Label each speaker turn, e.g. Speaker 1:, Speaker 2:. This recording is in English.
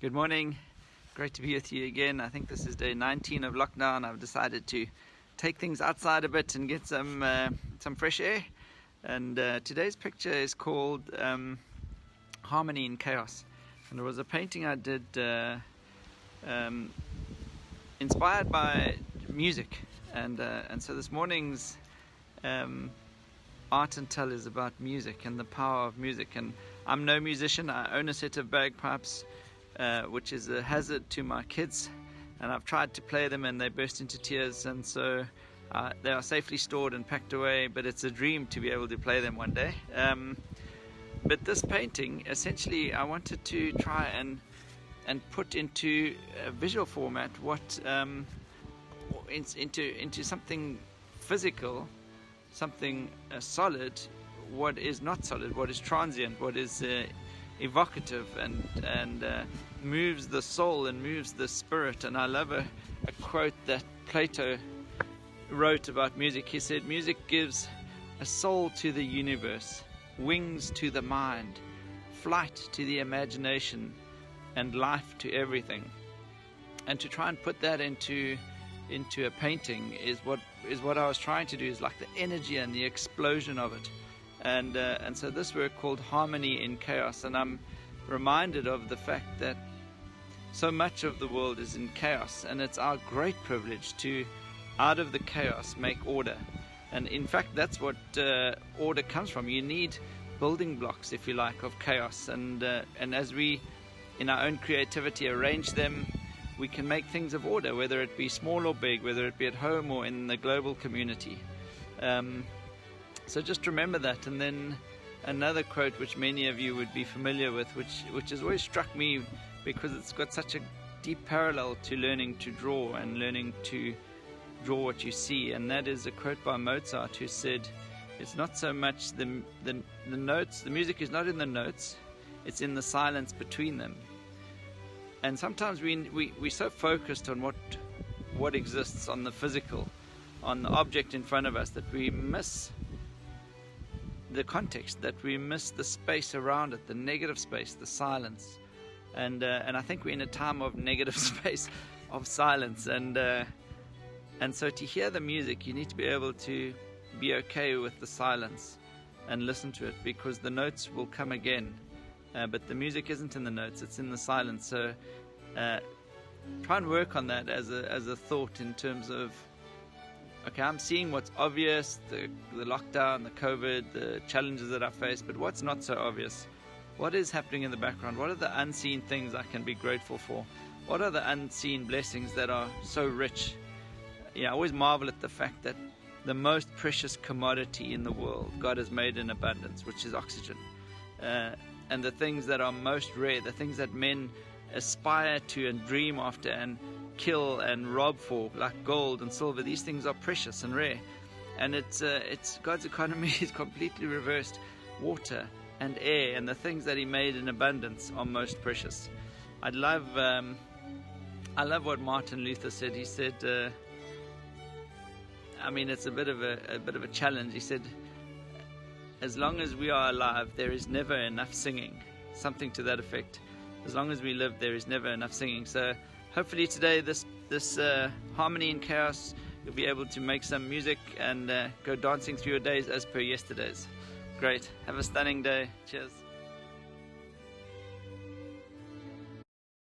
Speaker 1: Good morning. Great to be with you again. I think this is day 19 of lockdown. I've decided to take things outside a bit and get some fresh air. And today's picture is called Harmony in Chaos. And it was a painting I did inspired by music. And so this morning's art and tell is about music and the power of music. And I'm no musician. I own a set of bagpipes, which is a hazard to my kids, and I've tried to play them and they burst into tears, and so they are safely stored and packed away, but it's a dream to be able to play them one day. But this painting, essentially, I wanted to try and put into a visual format into something physical, something solid, what is not solid, what is transient, what is evocative and moves the soul and moves the spirit. And I love a quote that Plato wrote about music. He said, "Music gives a soul to the universe, wings to the mind, flight to the imagination, and life to everything." And to try and put that into a painting is what I was trying to do, is like the energy and the explosion of it. And so this work called Harmony in Chaos, and I'm reminded of the fact that so much of the world is in chaos, and it's our great privilege to, out of the chaos, make order. And in fact, that's what order comes from. You need building blocks, if you like, of chaos, and as we, in our own creativity, arrange them, we can make things of order, whether it be small or big, whether it be at home or in the global community. So just remember that. And then another quote which many of you would be familiar with, which has always struck me because it's got such a deep parallel to learning to draw and learning to draw what you see. And that is a quote by Mozart, who said, "It's not so much the notes, the music is not in the notes, it's in the silence between them." And sometimes we're so focused on what exists on the physical, on the object in front of us, that we miss the context, that we miss the space around it, the negative space, the silence. And I think we're in a time of negative space, of silence. And so to hear the music, you need to be able to be okay with the silence and listen to it, because the notes will come again. But the music isn't in the notes, it's in the silence. So try and work on that as a thought, in terms of, okay, I'm seeing what's obvious, the lockdown, the COVID, the challenges that I face, but what's not so obvious? What is happening in the background? What are the unseen things I can be grateful for? What are the unseen blessings that are so rich? I always marvel at the fact that the most precious commodity in the world, God has made in abundance, which is oxygen. And the things that are most rare, the things that men aspire to and dream after and kill and rob for, like gold and silver, these things are precious and rare. And it's God's economy is completely reversed. Water and air and the things that He made in abundance are most precious. I love what Martin Luther said. He said, it's a bit of a challenge. He said, "As long as we are alive, there is never enough singing." Something to that effect. As long as we live, there is never enough singing. So hopefully today, this Harmony in Chaos, you'll be able to make some music and go dancing through your days as per yesterday's. Great. Have a stunning day. Cheers.